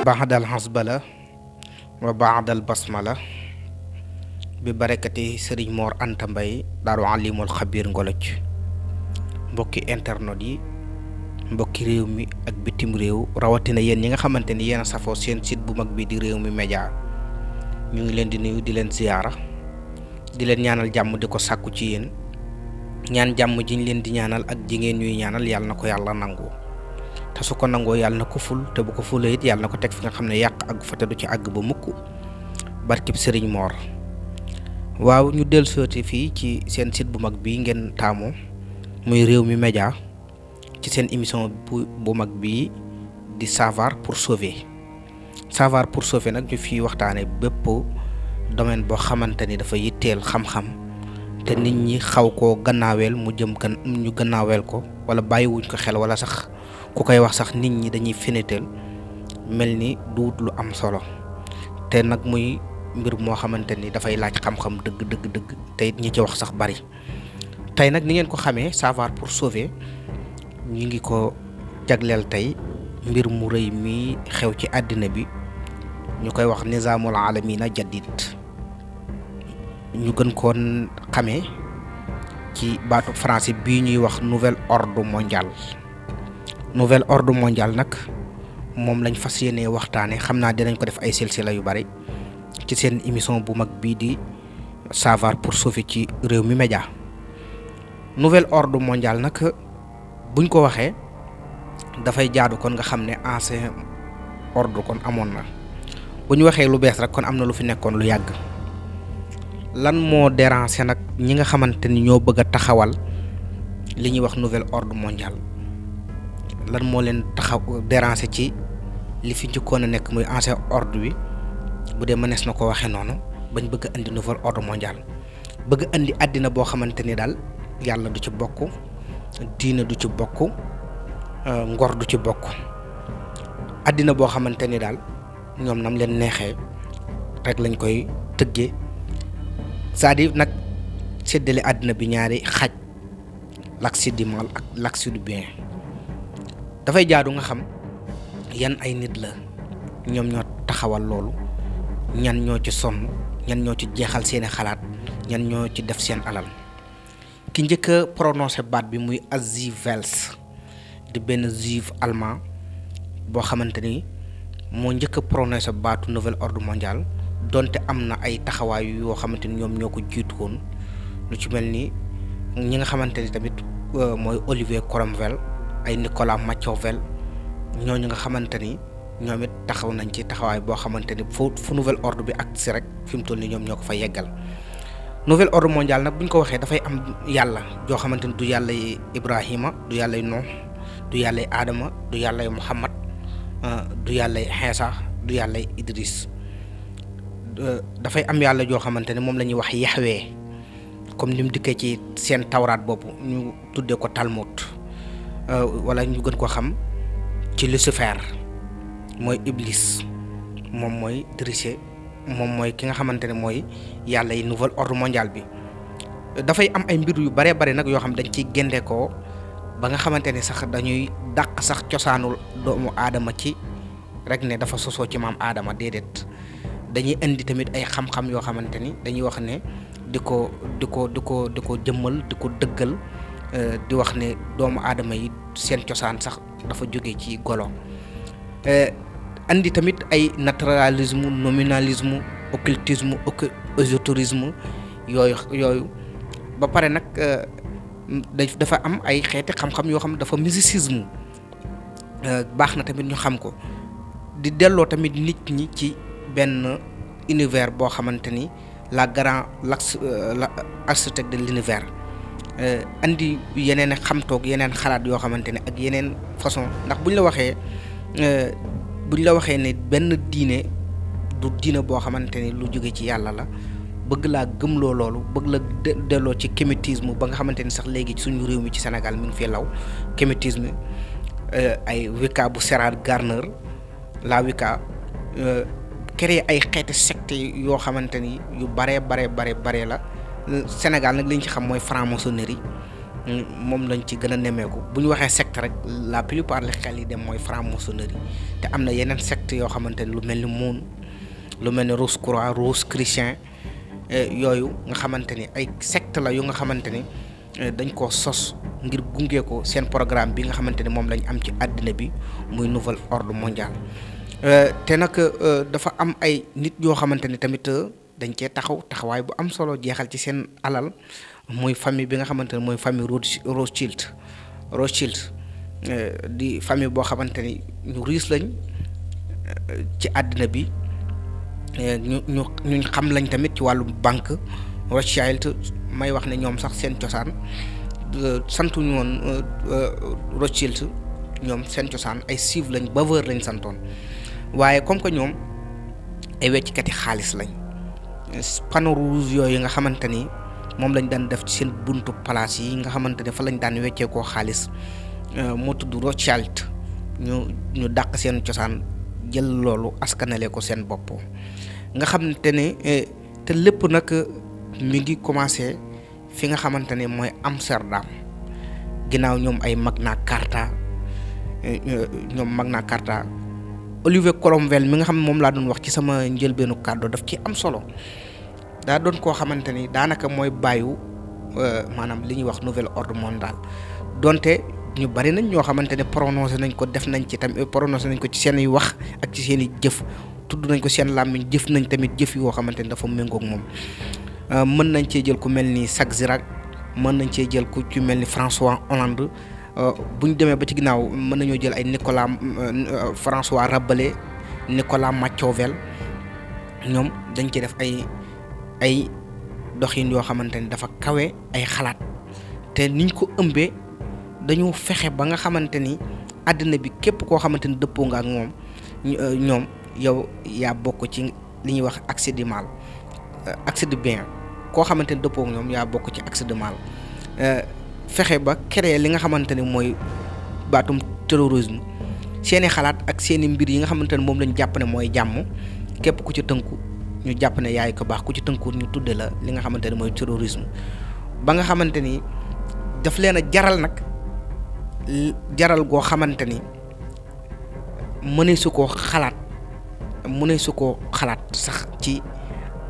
baxdal xasbala wa baxdal basmala bi barakati sëriñ Mor Anta Mbay daaru alimul xabir ngoloc mbokki internet yi mbokki réew mi ak bitim réew rawatina yéen ñi nga xamante ni yéen a safoo seen site bu mag bi di réew mi média ñu ngi leen di nuyu di leen ziyaara di leen ñaanal jàmm di ko sàkku ci yéen ñaan jàmm jiñ leen di ñaanal ak ji ngeen ñuy ñaanal yàlla na ko yàlla nangu te su ko nangoo yàlla na ko ful te bu ko fulee it yàlla na ko teg fi nga xam ne yàq àggu fa te du ci àgg ba mukk barkib sëriñ Mor. waaw ñu dellusooti fii ci seen site bu mag bi ngeen taamu muy réew mi média ci seen émission bu mag bii di savoir pour sauver nag ñu fiy waxtaane bépp domaine boo xamante ni dafa yitteel xam-xam te nit ñi xaw koo gannaaweel ñu gannaaweel ko wala bàyyiwuñ ko xel wala sax ku koy wax sax nit ñi dañuy fénéteel mel ni duut lu am solo te nag muy mbir moo xamante ni dafay laaj xam-xam dëgg te it ñi ci wax sax bari tey nag ni ngeen ko xamee savoir pour sauver ñu ngi ko jagleel tey mbir mu rëy mi xew ci àddina bi ñu koy wax nizaamul alamina jadid ñu gën koon xamee ci baatu français bii ñuy wax nouvel ordre mondial nag moom lañ fas yéenee waxtaane xam naa dinañ ko def ay silsila yu bari ci seen émission bu mag bii di savoir pour sauver ci réew mi média nouvel ordre mondial nag buñ ko waxee dafay jaadu kon nga xam ne ancien ordre kon amoon na bu ñu waxee lu bees rek kon am na lu fi nekkoon lu yàgg lan moo déranger nag ñi nga xamante ni ñoo bëgg a taxawal li ñuy wax nouvel ordre mondial lan moo leen déranger ci li fi njëkkoon a nekk muy ancien ordre bi bu dee mënees na ko waxee noonu bañ bëgg a indi nouvel ordre mondial bëgg a indi àddina boo xamante ni daal yàlla du ci bokk diina du ci bokk ngor du ci bokk àddina boo xamante ni daal ñoom nam leen neexee rek lañ koy tëggee c'est-à-dire nag séddale àddina bi ñaari xaaj l'axe du mal ak l'axe du bien dafay jaadu nga xam yan ay nit la ñoom ñoo taxawal loolu ñan ñoo ci sonn ñan ñoo ci jeexal seeni xalaat ñan ñoo ci def seen alal ki njëkk a prononcé baat bi muy Asie Wels di benn juif allemand boo xamante ni moo njëkk a prononcé baatu nouvel ordre mondial donte am na ay taxawaay yoo xamante ni ñoom ñoo ko jiitu woon lu ci mel ni ñi nga xamante ni tamit mooy Olivier Cromwell ay Nicolas Machiavel ñooñu nga xamante ni ñoom it taxaw nañ ci taxawaay boo xamante ni fu nouvel ordre bi ak si rek fi mu toll ni ñoom ñoo ko fa yeggal nouvel ordre mondial nag bu ñu ko waxee dafay am yàlla joo xamante ni du yàlla yi Ibrahima du yàlla yi Nuux du yàlla yi Adama du yàlla yi Muhammad du yàlla yi Xeesa du yàlla yi Idris dafay am yàlla joo xamante ne moom la ñuy wax Yaxwee comme ni mu dikkee ci seen tawraat boobu ñu tuddee ko Talmud wala ñu gën ko xam ci Lucifer mooy Iblis moom mooy dirigé moom mooy ki nga xamante ne mooy yàlla yi nouvel ordre mondial bi dafay am ay mbir yu bare bare nag yoo xam dañ ciy géndeekoo ba nga xamante ni sax dañuy dàq sax cosaanul doomu aadama ci rek ne dafa sosoo ci maam aadama déedéet dañuy indi tamit ay xam-xam yoo xamante ni dañuy wax ne di ko jëmmal di ko dëggal di wax ne doomu aadama yi seen cosaan sax dafa jóge ci golo andi tamit ay naturalisme nominalisme occultisme ésotourisme yooyu ba pare nag dafa am ay xeeti xam-xam yoo xam ne dafa mysticisme baax na tamit ñu xam ko di delloo tamit nit ñi ci benn univers boo xamante ni l'architecte de l'univers andi yeneen xamtoog yeneen xalaat yoo xamante ne ak yeneen façon ndax buñ la waxee ne benn diine du diine boo xamante ni lu jóge ci yàlla la bëgg laa gëmloo loolu bëgg la delloo ci kémétisme ba nga xamante ni sax léegi suñu réew mi ci Sénégal mi ngi fi law kémétisme ay Wicca bu Gerald Gardner la Wicca créer ay xeeti secte yoo xamante ni yu bare la Sénégal nag li ñu ci xam mooy franc-maçonnerie moom lañ ci gën a nemmeeku bu ñu waxee secte rek la plupart li xel yi dem mooy franc-maçonnerie te am na yeneen secte yoo xamante ni lu mel ni Moon lu mel ni Rose-Croix Rose chrétien yooyu nga xamante ni ay secte la yu nga xamante ni dañ koo sos ngir gunge ko seen programme bi nga xamante ni moom lañ am ci àddina bi muy nouvel ordre mondial te nag dafa am ay nit yoo xamante ni tamit dañ cee taxawaay bu am solo jeexal ci seen alal muy famille bi nga xamante ne mooy famille Rothschild di famille boo xamante ni ñu riis lañ ci àddina bi ñu xam lañ tamit ci wàllu banque Rothschild may wax ne ñoom sax seen cosaan santuñu woon Rothschild ñoom seen cosaan ay Suisse lañ Baveur lañ santoon waaye comme que ñoom ay weccikati xaalis lañ panneau rouge yooyu nga xamante ni moom lañ daan def ci seen buntu place yi nga xamante ne fa lañ daan weccee koo xaalis moo tudd Rothschild ñu dàq seen cosaan jël loolu askanale ko seen bopp nga xamante ne te lépp nag mi ngi commencé fi nga xamante ne mooy Amsterdam ginnaaw ñoom ay Magna Carta Olivier Cromwell mi nga xam ne moom laa doon wax ci sama njëlbeenu kàddu daf ci am solo daa doon koo xamante ni daanaka mooy bàyyu maanaam li ñuy wax nouvel ordre mondial donte ñu bari nañ ñoo xamante ne prononcé nañ ko def nañ ci tamit prononcé nañ ko ci seen i wax ak ci seen i jëf tudd nañ ko seen làmmiñ jëf nañ tamit jëf yoo xamante ni dafa méngoog moom mën nañ cee jël ku mel ni Jacques Chirac mën nañ cee jël ku ci mel ni François Hollande bu ñu demee ba ci ginnaaw mën nañoo jël ay François Rabelais Nicolas Machiavel ñoom dañ ci def ay doxin yoo xamante ni dafa kawe ay xalaat te niñ ko ëmbee dañoo fexe ba nga xamante ni àddina bi képp koo xamante ni dëppoo nga ak moom ñoom yow yaa bokk ci li ñuy wax accès du mal accès du bien koo xamante ni dëppoo ak ñoom yaa bokk ci accès du mal fexe ba créer li nga xamante ni mooy baatum terrorisme seeni xalaat ak seeni mbir yi nga xamante ne moom lañ jàpp ne mooy jàmm képp ku ci tënku ñu jàpp ne yaay ko baax ku ci tënku ñu tudde la li nga xamante ne mooy terrorisme ba nga xamante ni daf leen a jaral nag jaral goo xamante ni mënee su koo xalaat sax ci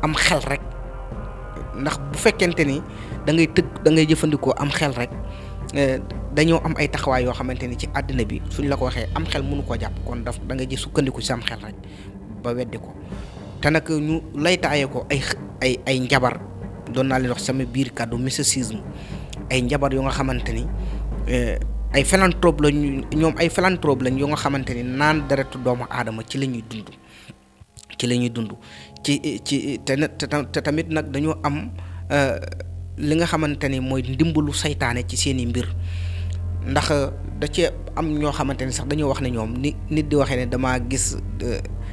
am xel rek ndax bu fekkente ni da ngay jëfandikoo am xel rek dañoo am ay taxawaay yoo xamante ni ci àddina bi suñ la ko waxee am xel mënu koo jàpp kon da ngay ji sukkandiku ci am xel rek ba weddi ko te nag ñu lay taayee ko ay njabar doon naa leen wax sama biir kàddu mysticisme ay njabar yoo nga xamante ni ay philanthrope lañ ñoom ay philanthrope lañ yoo nga xamante ni naan deretu doomu aadama ci la ñuy dund ci te tamit nag dañoo am li nga xamante ni mooy ndimbalu saytaane ci seeni mbir ndax da cee am ñoo xamante ni sax dañoo wax ne ñoom ni nit di waxee ne damaa gis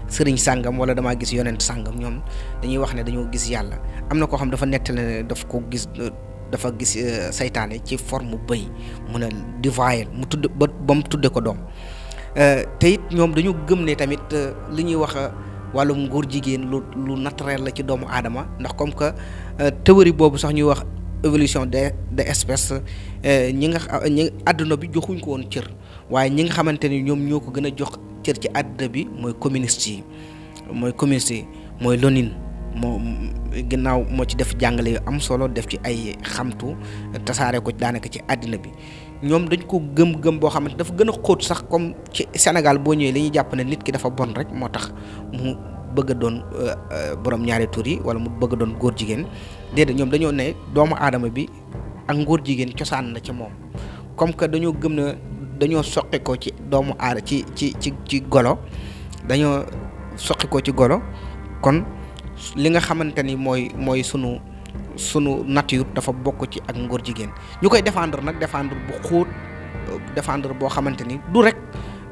sëriñ sàngam wala damaa gis yonent sàngam ñoom dañuy wax ne dañoo gis yàlla am na koo xam dafa nettali ne dafa gis saytaane ci forme bëy mu ne divine mu tudd ba mu tudde ko doom te it ñoom dañu gëm ne tamit li ñuy wax wàllum ngóor jigéen lu naturel la ci doomu aadama ndax comme que théorie boobu sax ñuy wax évolution des espèces ñi àdduna bi joxuñ ko woon cër waaye ñi nga xamante ni ñoom ñoo ko gën a jox cër ci àdduna bi mooy communiste yi mooy Lénine moo ginnaaw moo ci def jàngale yu am solo def ci ay xamtu tasaare ko daanaka ci àddina bi ñoom dañ ko gëm boo xamante dafa gën a xóot sax comme ci Sénégal boo ñëwee li ñuy jàpp ne nit ki dafa bon rek moo tax mu bëgg a doon borom ñaari tur yi wala mu bëgg a doon góor jigéen déedéet ñoom dañoo ne doomu aadama bi ak ngóor jigéen cosaan na ci moom comme que dañoo gëm ne dañoo soqi ko ci doomu aada ci golo dañoo soqi ko ci golo kon li nga xamante ni mooy sunu nature dafa bokk ci ak ngóor jigéen ñu koy défendre bu xóot défendre boo xamante ni du rek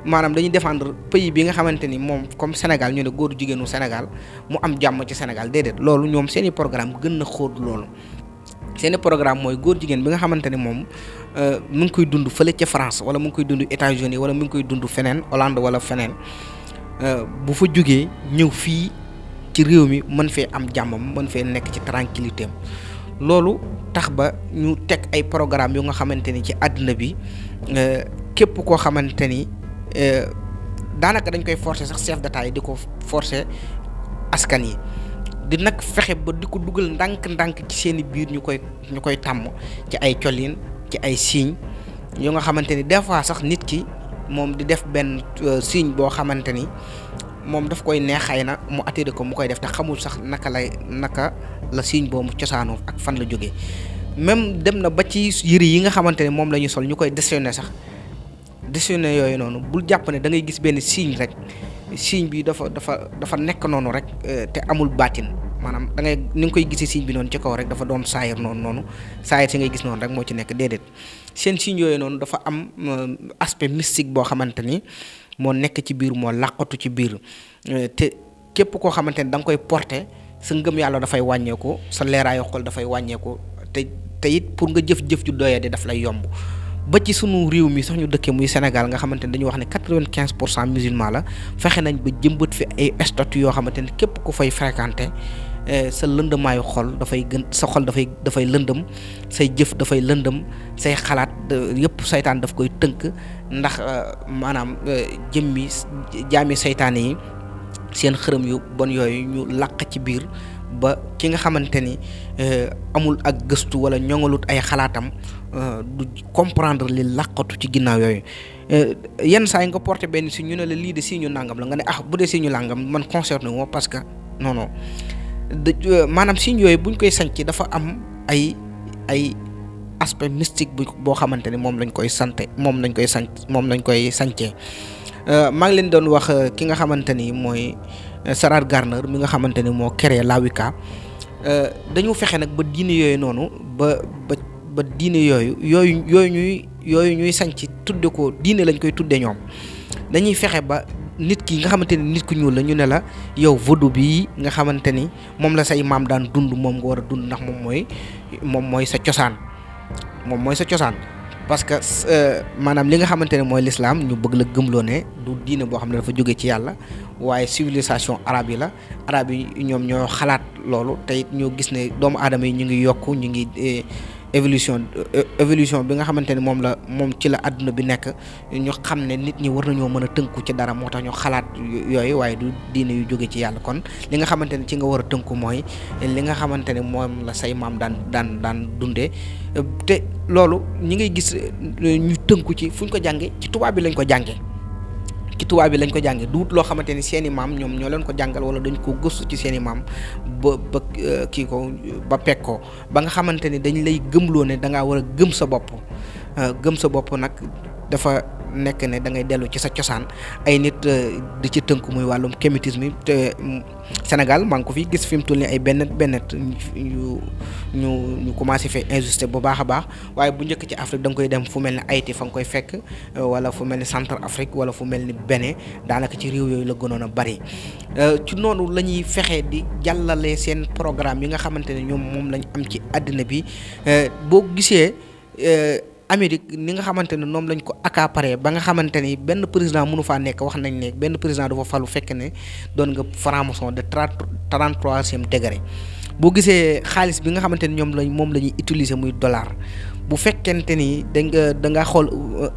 maanaam dañuy défendre pays bi nga xamante ni moom comme Sénégal ñu ne góor jigéenu Sénégal mu am jàmm ci Sénégal déedéet loolu ñoom seeni programme gën na xóot loolu seeni programme mooy góor jigéen bi nga xamante ni moom mu ngi koy dund fële ca France wala mu ngi koy dund États-Unis wala mu ngi koy dund feneen Hollande wala feneen bu fa jógee ñëw fii ci réew mi mën fee am jàmmam mën fee nekk ci tranquillité am loolu tax ba ñu teg ay programme yu nga xamante ni ci àddina bi képp koo xamante ni daanaka dañ koy forcer sax chef d'état yi di ko forcer askan yi di nag fexe ba di ko dugal ndànk-ndànk ci seeni biir ñu koy tàmm ci ay colin ci ay signes yu nga xamante ni des fois sax nit ki moom di def benn signe boo xamante ni moom daf koy neex xëy na mu attiré ko mu koy def te xamul sax naka la signe boobu cosaanoo ak fan la jógee même dem na ba ci yëre yi nga xamante ne moom la ñu sol ñu koy dessiné sax dessiné yooyu noonu bul jàpp ne da ngay gis benn signe rek signe bi dafa nekk noonu rek te amul baatin maanaam da ngay ni nga koy gisee signe bi noonu ci kaw rek dafa doon saayir noonu saayir si ngay gis noonu rek moo ci nekk déedéet seen signe yooyu noonu dafa am aspect mystique boo xamante ni moo nekk ci biir moo làqatu ci biir te képp koo xamante ni da nga koy porter sa ngëm yàlla dafay wàññeeku sa leeraayu xol dafay wàññeeku te it pour nga jëf-jëf ju doyadi daf lay yomb ba ci sunu réew mi sax ñu dëkkee muy Sénégal nga xamante ni dañuy wax ne 95% musulman la fexe nañ ba jëmbat fi ay statut yoo xamante ni képp ku fay fréquenter sa lëndamaayu xol dafay gën sa xol dafay lëndëm say jëf dafay lëndëm say xalaat yëpp saytaan daf koy tënk ndax maanaam jaami saytaane yi seen xërëm yu bon yooyu ñu làq ci biir ba ki nga xamante ni amul ak gëstu wala ñoŋalut ay xalaatam du comprendre li làqatu ci ginnaaw yooyu yenn saa yi nga porté benn si ñu ne la lii de si ñu nàngam la nga ne bu dee si ñu nàngam man concerné moo parce que non maanaam signe yooyu buñ koy sanc dafa am ay aspect mystique boo xamante ni moom lañ koy sancee maa ngi leen doon wax ki nga xamante ni mooy Sarah Gardner mi nga xamante ni moo créé la Wicca dañu fexe nag ba diine yooyu noonu ba diine yooyu ñuy sanc tudde ko diine lañ koy tudde ñoom dañuy fexe ba nit ki nga xamante ni nit ku ñuul la ñu ne la yow vaudou bi nga xamante ni moom la say maam daan dund moom nga war a dund ndax moom mooy sa cosaan parce que maanaam li nga xamante ne mooy l'islam ñu bëgg la gëmloo ne du diine boo xam ne dafa jóge ci yàlla waaye civilisation arabe yi ñoom ñoo xalaat loolu te it ñoo gis ne doomu aadama yi ñu ngi yokk ñu ngi évolution bi nga xamante ne moom ci la àdduna bi nekk ñu xam ne nit ñi war nañoo mën a tënku ci dara moo tax ñu xalaat yooyu waaye du diine yu jóge ci yàlla kon li nga xamante ne ci nga war a tënku mooy li nga xamante ne moom la say maam daan dundee te loolu ñi ngay gis ñu tënku ci fu ñu ko jànge ci tubaab bi lañ ko jànge duut loo xamante ni seeni maam ñoom ñoo leen ko jàngal wala dañ ko gëstu ci seeni maam ba peg ko ba nga xamante ni dañ lay gëmloo ne da ngaa war a gëm sa bopp nag dafa nekk ne da ngay dellu ci sa cosaan ay nit di ci tënk muy wàllum kémétisme te Sénégal maa ngi ko fi gis fi mu toll nii ay benn ñu commencé fait injustice bu baax a baax waaye bu njëkk ci Afrique da nga koy dem fu mel ni Haïti fa nga koy fekk wala fu mel ni Centre Afrique wala fu mel ni Bénin daanaka ci réew yooyu la gënoon a bari ci noonu la ñuy fexe di jàllale seen programme yi nga xamante ne ñoom moom lañ am ci àddina bi boo gisee Amérique ni nga xamante ne noonu lañ ko accaparé ba nga xamante ni benn président mënu faa nekk wax nañ ne benn président dafa falu fekk ne doon nga franc-maçon de 33e degré boo gisee xaalis bi nga xamante ni moom la ñuy utiliser muy dollar bu fekkente ni da nga xool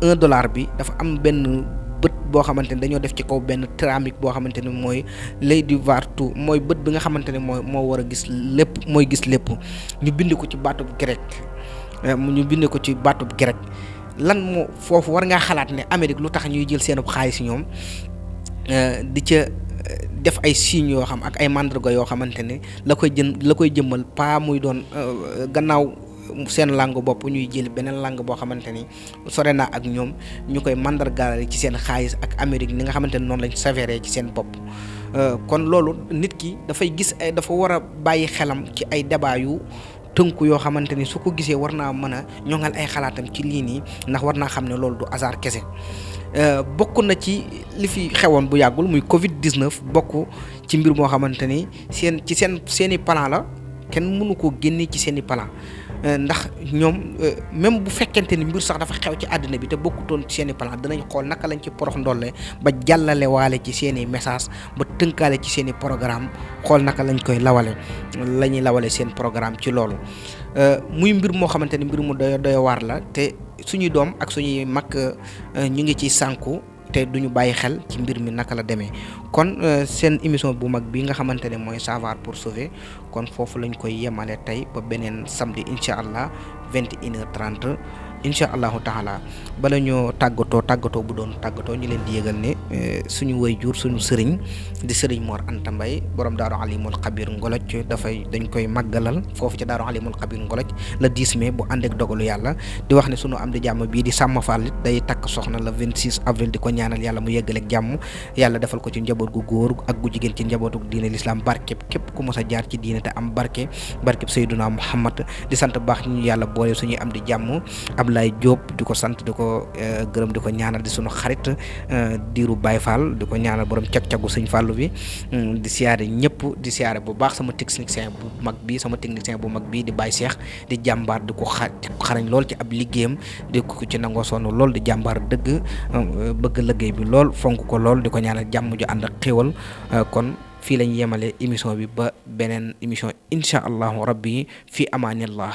$1 bi dafa am benn bët boo xamante ni dañoo def ci kaw benn céramique boo xamante ni mooy l'œil du Vartou mooy bët bi nga xamante ne moo war a gis lépp mooy gis lépp ñu bind ko ci baatub grec lan moo foofu war ngaa xalaat ne Amérique lu tax ñuy jël seen xaalis ñoom di ca def ay signes yoo xam ak ay mandarga yoo xamante ne la koy jëmmal pas muy doon gannaaw seen langue bopp ñuy jël beneen langue boo xamante ni sore naa ak ñoom ñu koy mandargaale ci seen xaalis ak Amérique ni nga xamante ne noonu lañ sévère ci seen bopp kon loolu nit ki dafay gis dafa war a bàyyi xelam ci ay débat yu tënku yoo xamante ni su ko gisee war naa mën a ñoŋal ay xalaatam ci lii nii ndax war naa xam ne loolu du hasard kese bokk na ci li fi xewoon bu yàggul muy Covid-19 bokk ci mbir moo xamante ni seeni plan la kenn mënu koo génne ci seeni plan ndax ñoom même bu fekkente ni mbir sax dafa xew ci àddina bi te bokkutoon ci seen i plan danañ xool naka lañ ci porox ndolle ba jàllale waale ci seen i message ba tënkaale ci seen i programme xool naka lañ koy la ñuy lawale seen programme ci loolu muy mbir moo xamante ni mbir mu doy waar la te suñuy doom ak suñuy mag ñu ngi ci sànku te duñu bàyyi xel ci mbir mi naka la demee kon seen émission bu mag bi nga xamante ne mooy Savoir pour sauver kon foofu lañ koy yemale tey ba beneen samedi incha allah 21h30 incha allahu taala bala ñoo tàggatoo bu doon tàggatoo ñu leen di yëgal ne suñu waajur suñu sëriñ di sëriñ Mor Anta Mbaye borom Daaru Alimul Xabir Ngoloj dañ koy màggalal foofu ci Daaru Alimul Xabir Ngoloj le 10 mai bu ànd ak dogalu yàlla di wax ne suñu am di jàmm bii di Sàmm Fall day takk soxna le 26 avril di ko ñaanal yàlla mu yeggale ak jàmm yàlla defal ko ci njaboot gu góor ak gu jigéen ci njabootu diine l'islam barkeb képp ku mos a jaar ci diine te am barkeb Seyduna Muhammad di sant baax ñu yàlla boole suñuy am di jàmm Ablaye Diop di ko sant di ko gërëm di ko ñaanal di sunu xarit diiru Baye Fall di ko ñaanal borom cag-cagu sëñ Fallu bi di siyaare ñëpp di siyaare bu baax sama technicien bu mag bi di Baye Cheikh di jàmbaar di ko xarañ lool ci ab liggéeyam di ko ci nangoo sonn lool di jàmbaar dëgg bëgg liggéey bi lool fonk ko lool di ko ñaanal jàmm ju ànd ak xéwal kon fii lañ yemale émission bi ba beneen émission incha allahu rabbi fi amaanillah